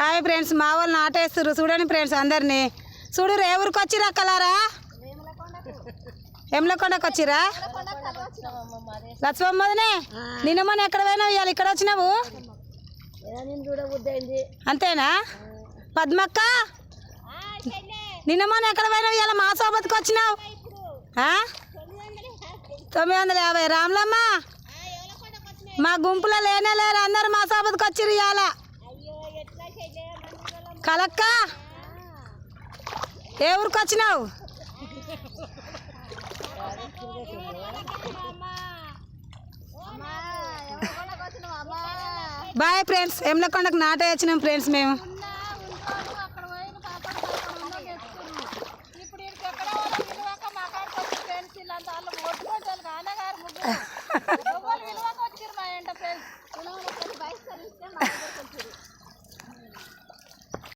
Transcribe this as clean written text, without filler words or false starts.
Hi friends, మా వాళ్ళు నాటేస్తారు చూడండి ఫ్రెండ్స్. అందరినీ చూడు. ఏ ఊరికి వచ్చిరా కలారా? ఎమ్లకొండకు వచ్చిరా? లక్ష్మమ్మదనే. నిన్న మొన్న ఎక్కడ పోయినావు? ఇవాళ ఇక్కడ వచ్చినావు అంతేనా? పద్మక్క, నిన్న మొన్న ఎక్కడ పోయినావు? ఇవాళ మా సోబత్కి వచ్చినావు. 950. రాములమ్మ, మా గుంపులో లేనే లేరు, అందరు మా సోబత్కి వచ్చిర్రు ఇవాళ. కలక్క, ఏ ఊరికి వచ్చినావు? Bye friends. ఎమ్లకొండకు నాటే వచ్చినాం ఫ్రెండ్స్ మేము.